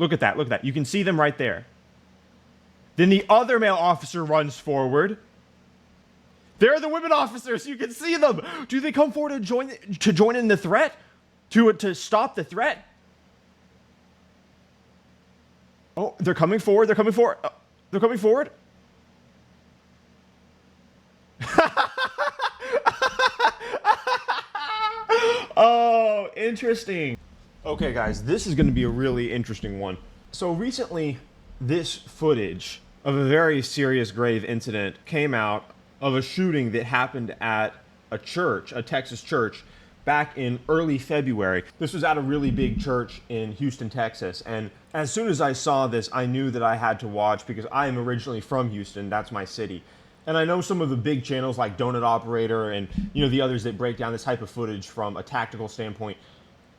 Look at that. Look at that. You can see them right there. Then the other male officer runs forward. There are the women officers. You can see them. Do they come forward to join in the threat? To stop the threat? Oh, they're coming forward. They're coming forward. They're coming forward. Oh, interesting. Okay, guys, this is going to be a really interesting one. So recently, this footage of a very serious, grave incident came out of a shooting that happened at a church, a Texas church, back in early February. This was at a really big church in Houston, Texas. And as soon as I saw this, I knew that I had to watch because I am originally from Houston. That's my city. And I know some of the big channels like Donut Operator and the others that break down this type of footage from a tactical standpoint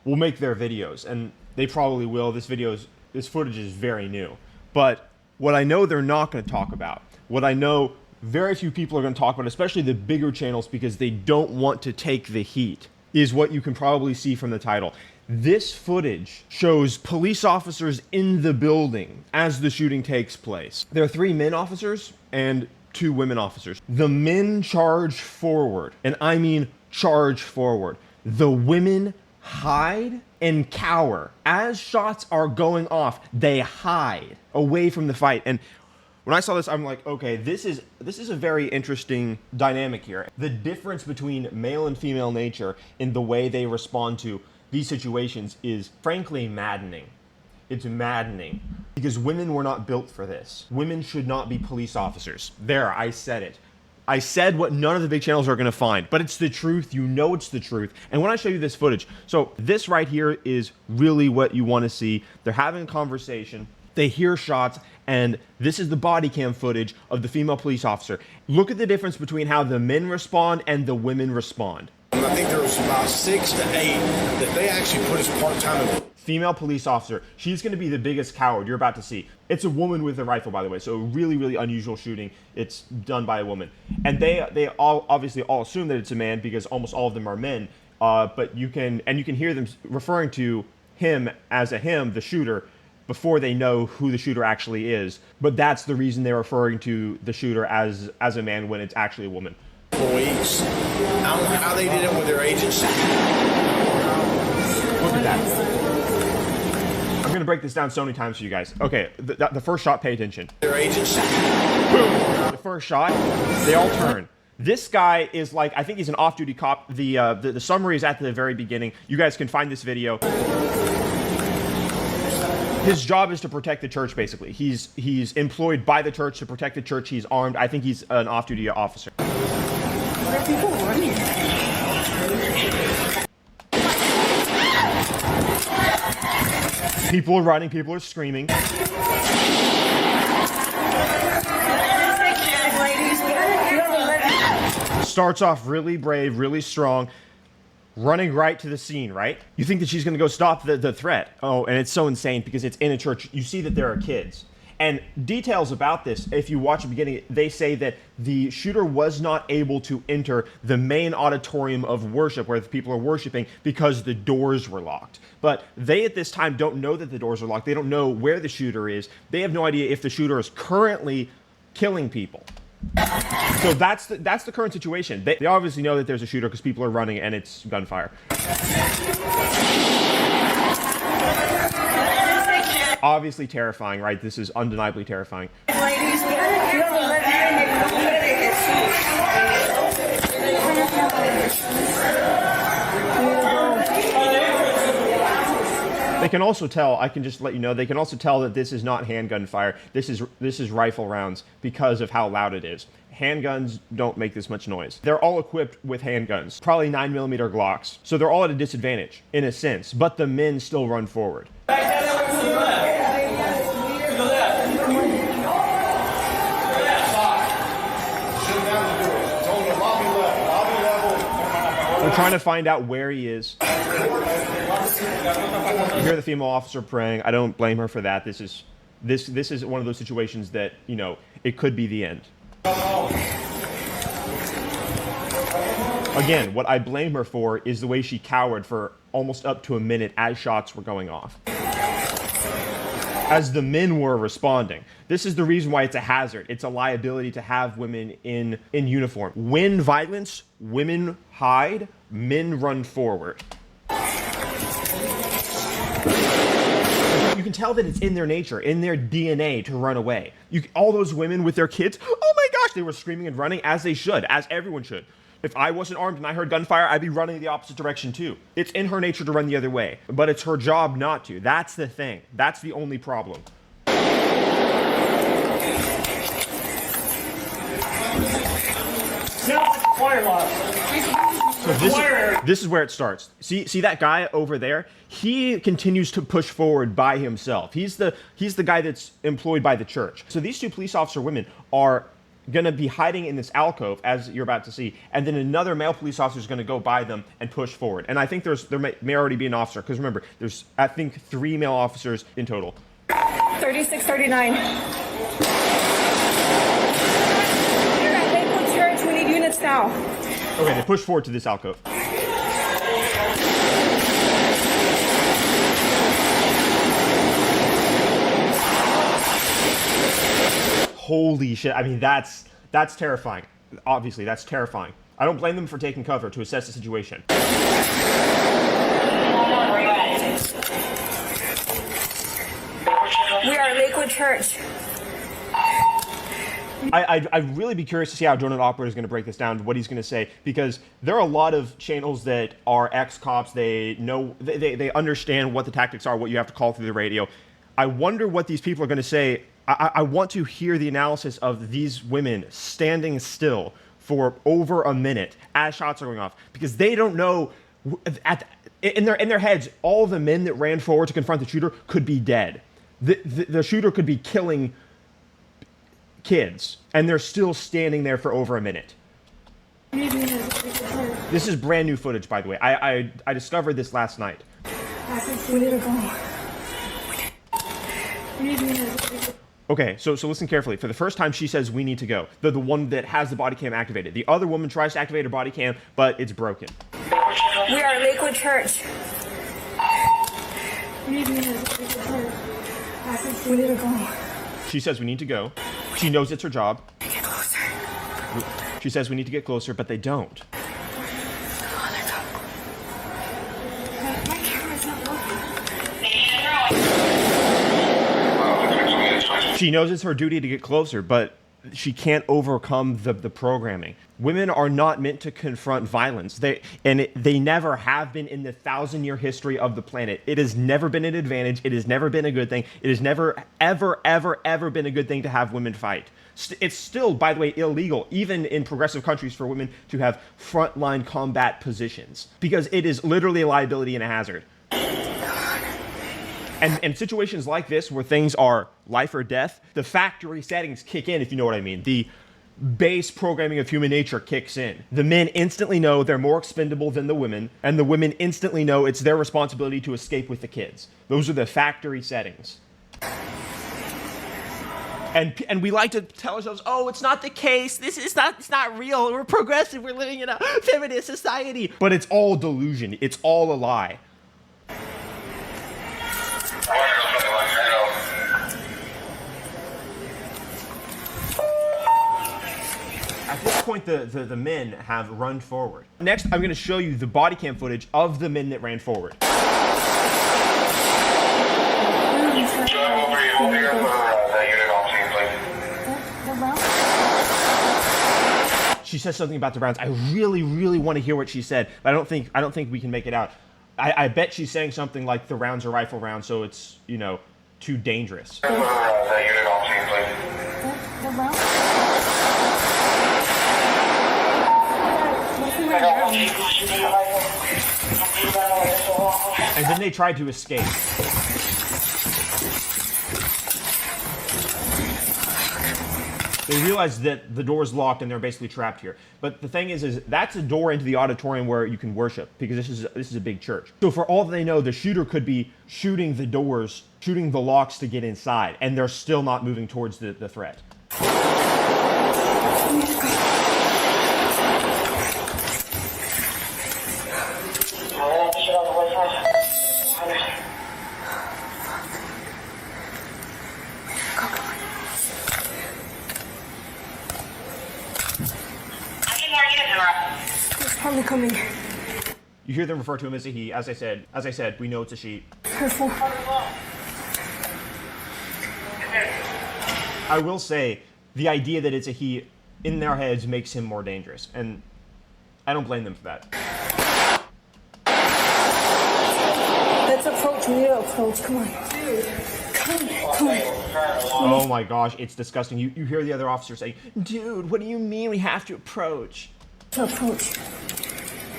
will make their videos, and they probably will. This footage is very new. But what I know they're not going to talk about, what I know very few people are going to talk about, especially the bigger channels because they don't want to take the heat, is what you can probably see from the title. This footage shows police officers in the building as the shooting takes place. There are 3 men officers and 2 women officers. The men charge forward, and I mean charge forward. The women hide and cower. As shots are going off, they hide away from the fight. And when I saw this, I'm like, okay, this is a very interesting dynamic here. The difference between male and female nature in the way they respond to these situations is frankly maddening. It's maddening because women were not built for this. Women should not be police officers. There, I said it. I said what none of the big channels are going to find, but it's the truth. You know it's the truth. And when I show you this footage, so this right here is really what you want to see. They're having a conversation. They hear shots, and this is the body cam footage of the female police officer. Look at the difference between how the men respond and the women respond. I think there was about 6 to 8 that they actually put as part-time. Female police officer. She's going to be the biggest coward you're about to see. It's a woman with a rifle, by the way. So really, really unusual shooting. It's done by a woman. And they all obviously all assume that it's a man because almost all of them are men. But you can hear them referring to him as a him, the shooter, before they know who the shooter actually is. But that's the reason they're referring to the shooter as a man when it's actually a woman. Employees. I don't know how they did it with their agency. Look at that. I'm going to break this down so many times for you guys. Okay, the first shot, pay attention. Their agency. Boom. The first shot, they all turn. This guy is like, I think he's an off-duty cop. The summary is at the very beginning. You guys can find this video. His job is to protect the church, basically. He's employed by the church to protect the church. He's armed. I think he's an off-duty officer. What are people running? People are running. People are screaming. Starts off really brave, really strong, running right to the scene, right? You think that she's going to go stop the threat. Oh, and it's so insane because it's in a church. You see that there are kids. And details about this, if you watch the beginning, they say that the shooter was not able to enter the main auditorium of worship where the people are worshiping because the doors were locked. But they at this time don't know that the doors are locked. They don't know where the shooter is. They have no idea if the shooter is currently killing people. So that's the current situation. They obviously know that there's a shooter because people are running and it's gunfire. Obviously terrifying, right? This is undeniably terrifying. Ladies, they can also tell, I can just let you know, they can also tell that this is not handgun fire. This is rifle rounds because of how loud it is. Handguns don't make this much noise. They're all equipped with handguns, probably 9mm Glocks. So they're all at a disadvantage, in a sense, but the men still run forward. We're trying to find out where he is. You hear the female officer praying. I don't blame her for that. This is one of those situations that, you know, it could be the end. Again, what I blame her for is the way she cowered for almost up to a minute as shots were going off. as the men were responding. This is the reason why it's a hazard. It's a liability to have women in uniform. When violence, women hide, men run forward. You can tell that it's in their nature, in their DNA to run away. All those women with their kids, oh my gosh, they were screaming and running, as they should, as everyone should. If I wasn't armed and I heard gunfire, I'd be running the opposite direction too. It's in her nature to run the other way, but it's her job not to. That's the thing. That's the only problem. So this is where it starts. See that guy over there? He continues to push forward by himself. He's the guy that's employed by the church. So these two police officer women are going to be hiding in this alcove, as you're about to see, and then another male police officer is going to go by them and push forward. And I think there may already be an officer, because remember, there's, I think, 3 male officers in total. 3639. You're at Lakewood Church. We need units now. Okay, they push forward to this alcove. Holy shit. I mean, that's terrifying. Obviously, that's terrifying. I don't blame them for taking cover to assess the situation. We are Lakewood Church. I'd really be curious to see how Donut Operator is going to break this down, what he's going to say, because there are a lot of channels that are ex-cops. They know, they understand what the tactics are, what you have to call through the radio. I wonder what these people are going to say. I want to hear the analysis of these women standing still for over a minute as shots are going off, because they don't know. In their heads, all the men that ran forward to confront the shooter could be dead. The shooter could be killing kids, and they're still standing there for over a minute. This is brand new footage, by the way. I discovered this last night. We need to go. Okay, so listen carefully. For the first time, she says, we need to go. The one that has the body cam activated. The other woman tries to activate her body cam, but it's broken. We are Lakewood Church. We need to go. She says, we need to go. She knows it's her job. Get closer. She says, we need to get closer, but they don't. My camera's not working. She knows it's her duty to get closer, but she can't overcome the programming. Women are not meant to confront violence. They never have been in the 1,000-year history of the planet. It has never been an advantage. It has never been a good thing. It has never, ever, ever, ever been a good thing to have women fight. It's still, by the way, illegal, even in progressive countries, for women to have frontline combat positions, because it is literally a liability and a hazard. And situations like this, where things are life or death, the factory settings kick in, if you know what I mean. The base programming of human nature kicks in. The men instantly know they're more expendable than the women, and the women instantly know it's their responsibility to escape with the kids. Those are the factory settings. And we like to tell ourselves, oh, it's not the case. It's not real. We're progressive. We're living in a feminist society. But it's all delusion. It's all a lie. At this point, the men have run forward. Next, I'm going to show you the body cam footage of the men that ran forward. She says something about the rounds. I really, really want to hear what she said, but I don't think we can make it out. I bet she's saying something like the rounds are rifle rounds, so it's, you know, too dangerous. And then they tried to escape. They realized that the door is locked and they're basically trapped here. But the thing is that's a door into the auditorium where you can worship, because this is a big church. So for all they know, the shooter could be shooting the doors, shooting the locks to get inside, and they're still not moving towards the threat. Probably coming. You hear them refer to him as a he. As I said, we know it's a she. Careful. I will say, the idea that it's a he in their heads makes him more dangerous, and I don't blame them for that. Let's approach. We need to approach. Come on. Dude. Come on. Oh my gosh, it's disgusting. You hear the other officer say, dude, what do you mean we have to approach? Approach.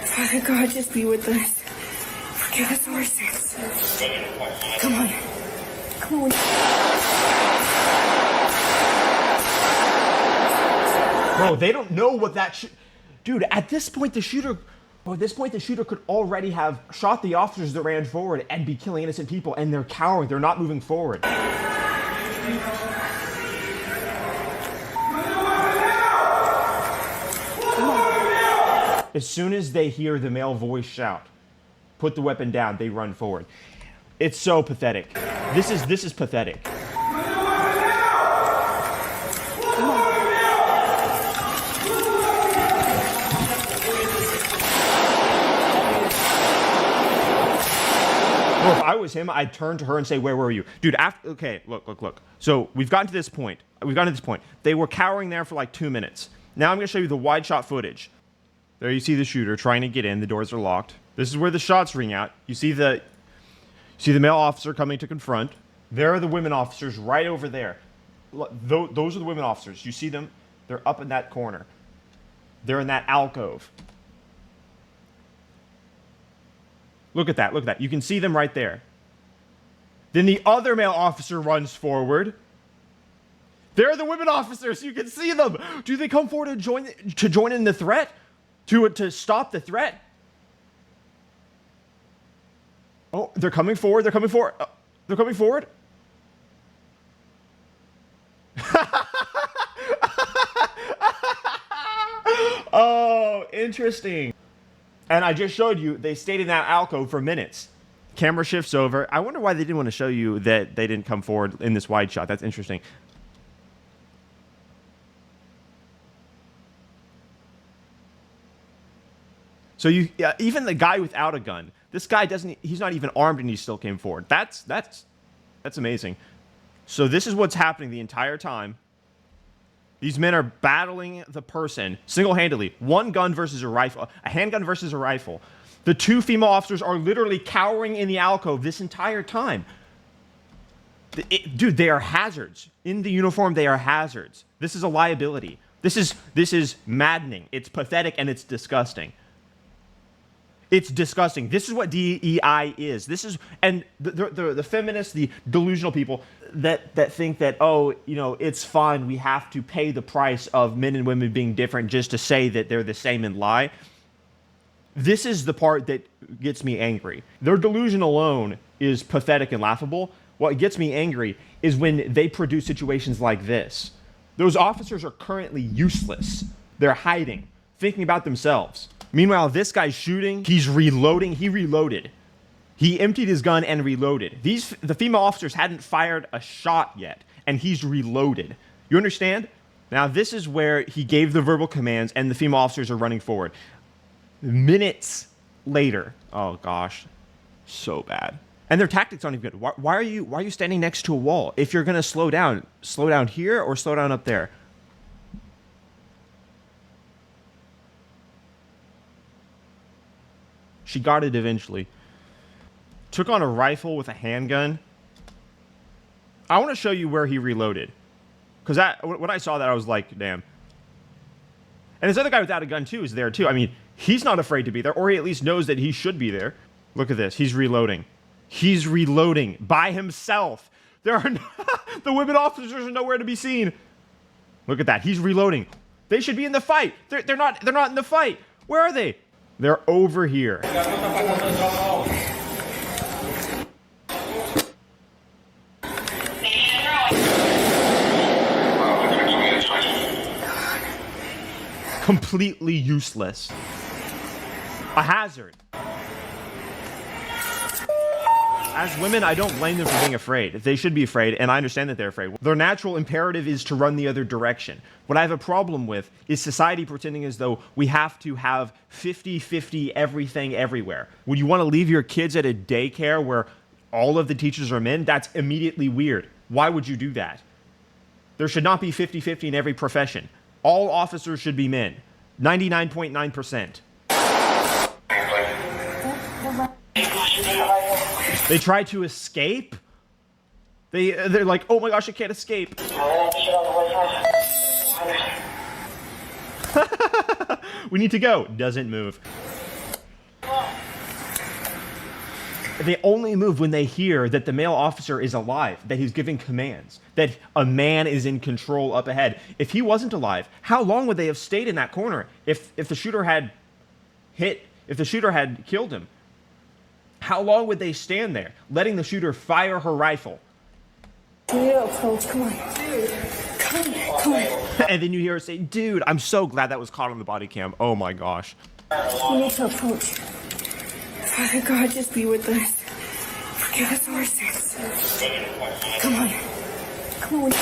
Father God, just be with us. Forgive us our sins. Come on. Come on. Bro, they don't know what that dude, at this point the shooter could already have shot the officers that ran forward and be killing innocent people, and they're cowering. They're not moving forward. As soon as they hear the male voice shout, put the weapon down, they run forward. It's so pathetic. This is pathetic. Well, if I was him, I'd turn to her and say, where were you? Dude, okay, look. So we've gotten to this point. They were cowering there for like 2 minutes. Now I'm going to show you the wide shot footage. There you see the shooter trying to get in. The doors are locked. This is where the shots ring out. You see the male officer coming to confront. There are the women officers right over there. Those are the women officers. You see them? They're up in that corner. They're in that alcove. Look at that. You can see them right there. Then the other male officer runs forward. There are the women officers. You can see them. Do they come forward to join in the threat? To stop the threat? Oh, they're coming forward. They're coming forward. Oh, interesting. And I just showed you they stayed in that alcove for minutes. Camera shifts over. I wonder why they didn't want to show you that they didn't come forward in this wide shot. That's interesting. So even the guy without a gun, this guy he's not even armed and he still came forward. That's amazing. So this is what's happening the entire time. These men are battling the person single-handedly. One gun versus a rifle, a handgun versus a rifle. The two female officers are literally cowering in the alcove this entire time. Dude, they are hazards. In the uniform, they are hazards. This is a liability. This is maddening. It's pathetic and it's disgusting. It's disgusting. This is what DEI is. And the feminists, the delusional people that think that, oh, it's fine. We have to pay the price of men and women being different just to say that they're the same and lie. This is the part that gets me angry. Their delusion alone is pathetic and laughable. What gets me angry is when they produce situations like this. Those officers are currently useless. They're hiding, thinking about themselves. Meanwhile, this guy's shooting. He's reloading. He reloaded. He emptied his gun and reloaded. The female officers hadn't fired a shot yet, and he's reloaded. You understand? Now, this is where he gave the verbal commands, and the female officers are running forward. Minutes later, oh gosh, so bad. And their tactics aren't even good. Why are you standing next to a wall? If you're gonna slow down here or slow down up there. She got it eventually. Took on a rifle with a handgun. I want to show you where he reloaded. Because when I saw that, I was like, damn. And this other guy without a gun, too, is there, too. I mean, he's not afraid to be there, or he at least knows that he should be there. Look at this. He's reloading. He's reloading by himself. The women officers are nowhere to be seen. Look at that. He's reloading. They should be in the fight. They're not in the fight. Where are they? They're over here. Completely useless. A hazard. As women, I don't blame them for being afraid. They should be afraid, and I understand that they're afraid. Their natural imperative is to run the other direction. What I have a problem with is society pretending as though we have to have 50-50 everything everywhere. Would you want to leave your kids at a daycare where all of the teachers are men? That's immediately weird. Why would you do that? There should not be 50-50 in every profession. All officers should be men. 99.9%. They try to escape. They're like, oh my gosh, I can't escape. We need to go. Doesn't move. They only move when they hear that the male officer is alive, that he's giving commands, that a man is in control up ahead. If he wasn't alive, how long would they have stayed in that corner if the shooter had killed him? How long would they stand there, letting the shooter fire her rifle? Yeah, approach. Come on. Dude. Come on. And then you hear her say, dude, I'm so glad that was caught on the body cam. Oh my gosh. We need to approach. Father God, just be with us. Forgive us our sins. Come on. Come on.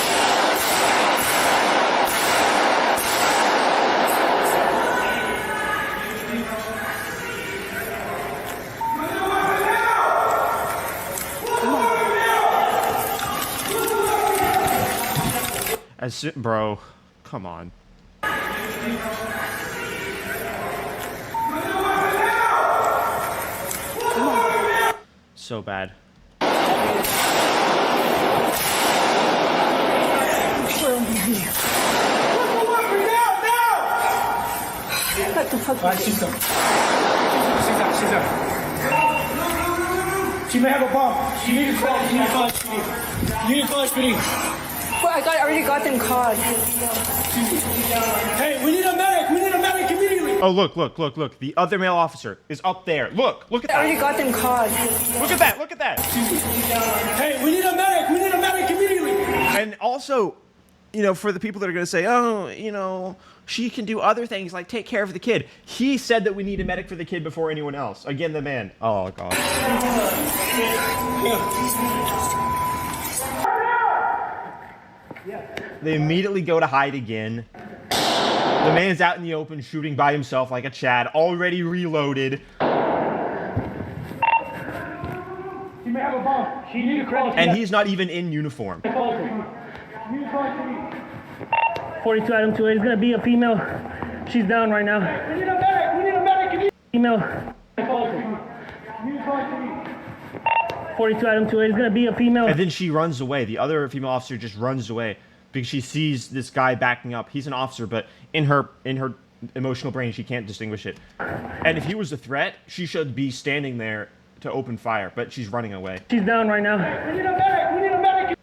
Bro, come on. So bad. What the fuck? She's up. She may have a bomb. You need to call SPD. Well, I already got them caught. Hey, we need a medic. We need a medic immediately. Oh, look. The other male officer is up there. Look at that. I already got them caught. Look at that. Hey, we need a medic. We need a medic immediately. And also, for the people that are going to say, oh, she can do other things like take care of the kid. He said that we need a medic for the kid before anyone else. Again, the man. Oh, God. They immediately go to hide again. The man's out in the open shooting by himself like a Chad, already reloaded. She may have a bomb. She needs to call. And he's not even in uniform. 42 item 2A is gonna be a female. She's down right now. We need a medic. We need a medic. Female. 42 item 2A is gonna be a female. And then she runs away. The other female officer just runs away because she sees this guy backing up. He's an officer, but in her emotional brain, she can't distinguish it. And if he was a threat, she should be standing there to open fire, but she's running away. She's down right now. We need a medic. We need a medic.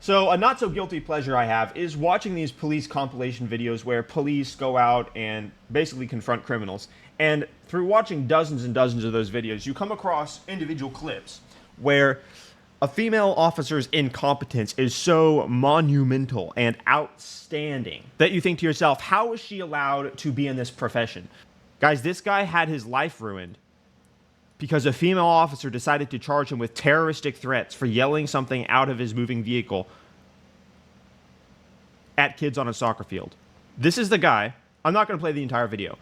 So a not so guilty pleasure I have is watching these police compilation videos where police go out and basically confront criminals. And through watching dozens and dozens of those videos, you come across individual clips where a female officer's incompetence is so monumental and outstanding that you think to yourself, how is she allowed to be in this profession? Guys, this guy had his life ruined because a female officer decided to charge him with terroristic threats for yelling something out of his moving vehicle at kids on a soccer field. This is the guy. I'm not going to play the entire video.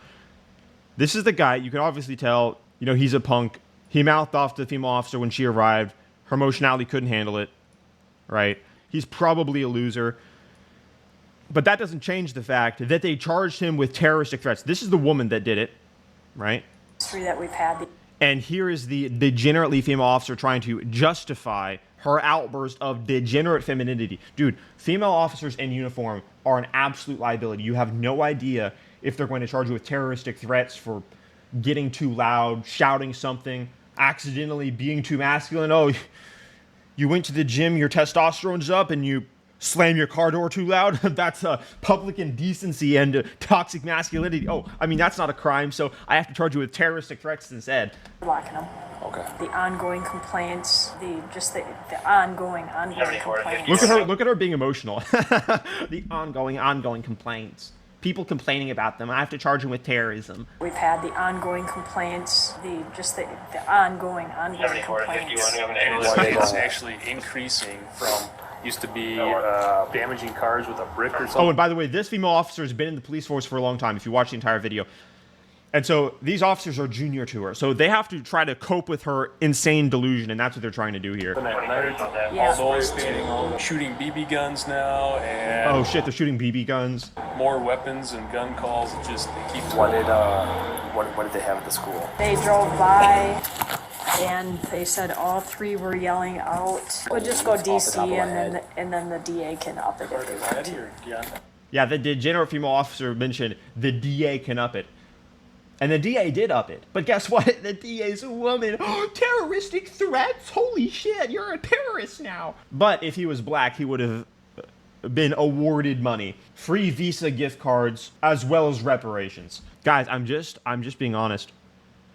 This is the guy. You can obviously tell, he's a punk. He mouthed off to the female officer when she arrived. Her emotionality couldn't handle it, right? He's probably a loser. But that doesn't change the fact that they charged him with terroristic threats. This is the woman that did it, right? That we've had. And here is the degenerately female officer trying to justify her outburst of degenerate femininity. Dude, female officers in uniform are an absolute liability. You have no idea if they're going to charge you with terroristic threats for getting too loud, shouting something, accidentally being too masculine. Oh, you went to the gym, your testosterone's up, and you slam your car door too loud. That's public indecency and toxic masculinity. Oh, I mean, that's not a crime, so I have to charge you with terroristic threats instead. Blocking them. Okay. The ongoing complaints, the ongoing complaints. Look at her being emotional. The ongoing complaints. people complaining about them. I have to charge them with terrorism. We've had the ongoing complaints, the ongoing complaints. It's actually increasing from used to be damaging cars with a brick or something. Oh, and by the way, this female officer has been in the police force for a long time, if you watch the entire video. And so these officers are junior to her. So they have to try to cope with her insane delusion, and that's what they're trying to do here. Yeah. All those shooting BB guns now, and Oh shit, they're shooting BB guns. more weapons and gun calls. It just they keep. What did they have at the school? They drove by and they said all three were yelling out. We'll just go DC and then the DA can up it if they want. Yeah, the degenerate female officer mentioned the DA can up it. And the DA did up it. But guess what? The DA's a woman. Oh, terroristic threats? Holy shit, you're a terrorist now. But if he was black, he would have been awarded money. Free Visa gift cards, as well as reparations. Guys, I'm just being honest.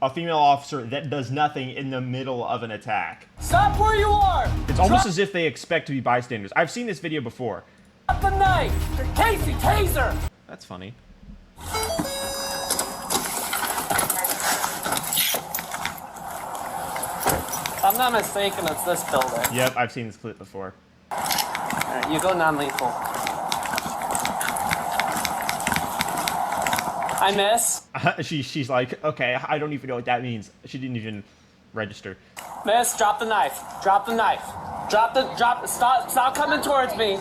A female officer that does nothing in the middle of an attack. Stop where you are! It's almost as if they expect to be bystanders. I've seen this video before. Drop the knife! Casey, taser! That's funny. If I'm not mistaken, it's this building. Yep, I've seen this clip before. Alright, you go non-lethal. I miss. She's like, okay, I don't even know what that means. She didn't even register. Miss, drop the knife. Drop the knife. Stop coming towards me.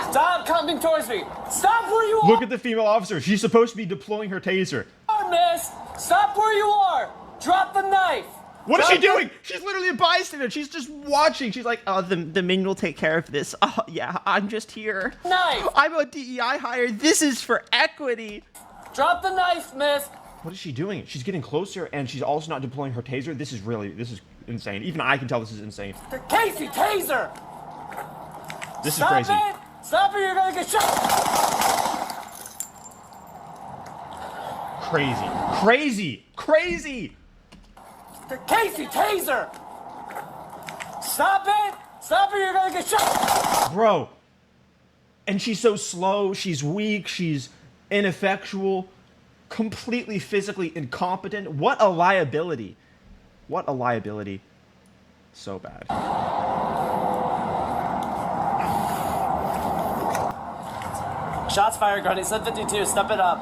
Stop coming towards me. Stop where you are! Look at the female officer. She's supposed to be deploying her taser. Miss! Stop where you are! Drop the knife! What is she doing? She's literally a bystander. She's just watching. She's like, oh, the Ming will take care of this. Oh, yeah, I'm just here. Knife! I'm a DEI hire. This is for equity. Drop the knife, miss! What is she doing? She's getting closer, and she's also not deploying her taser. This is insane. Even I can tell this is insane. Casey, taser! This Stop is crazy. it! Stop it, you're gonna get shot! Crazy. Casey, taser! Stop it! Stop it, you're gonna get shot! Bro. And she's so slow. She's weak. She's ineffectual. Completely physically incompetent. What a liability. So bad. Shots fired, Grundy. 752, step it up.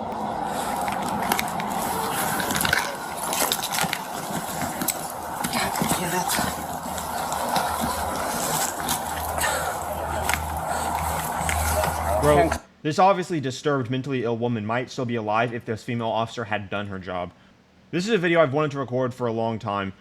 Bro, this obviously disturbed, mentally ill woman might still be alive if this female officer had done her job. This is a video I've wanted to record for a long time.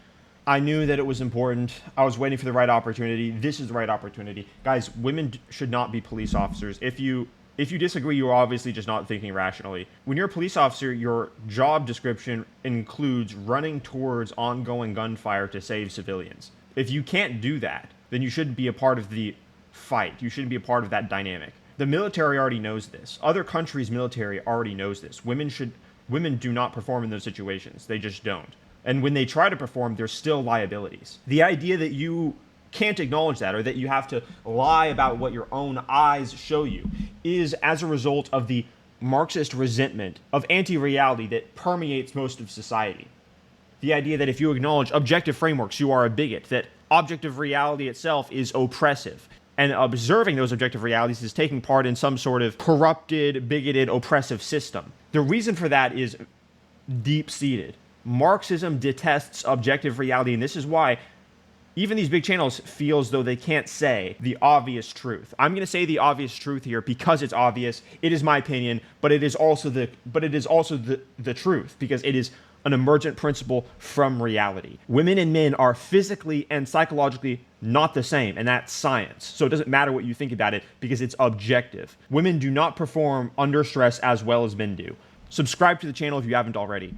I knew that it was important. I was waiting for the right opportunity. This is the right opportunity. Guys, women should not be police officers. If you disagree, you're obviously just not thinking rationally. When you're a police officer, your job description includes running towards ongoing gunfire to save civilians. If you can't do that, then you shouldn't be a part of the fight. You shouldn't be a part of that dynamic. The military already knows this. Other countries' military already knows this. Women do not perform in those situations. They just don't. And when they try to perform, there's still liabilities. The idea that you can't acknowledge that, or that you have to lie about what your own eyes show you, is as a result of the Marxist resentment of anti-reality that permeates most of society. The idea that if you acknowledge objective frameworks, you are a bigot, that objective reality itself is oppressive. And observing those objective realities is taking part in some sort of corrupted, bigoted, oppressive system. The reason for that is deep-seated. Marxism detests objective reality, and this is why even these big channels feel as though they can't say the obvious truth. I'm going to say the obvious truth here because it's obvious. It is my opinion, but it is also the truth, because it is an emergent principle from reality. Women and men are physically and psychologically not the same, and that's science. So it doesn't matter what you think about it because it's objective. Women do not perform under stress as well as men do. Subscribe to the channel if you haven't already.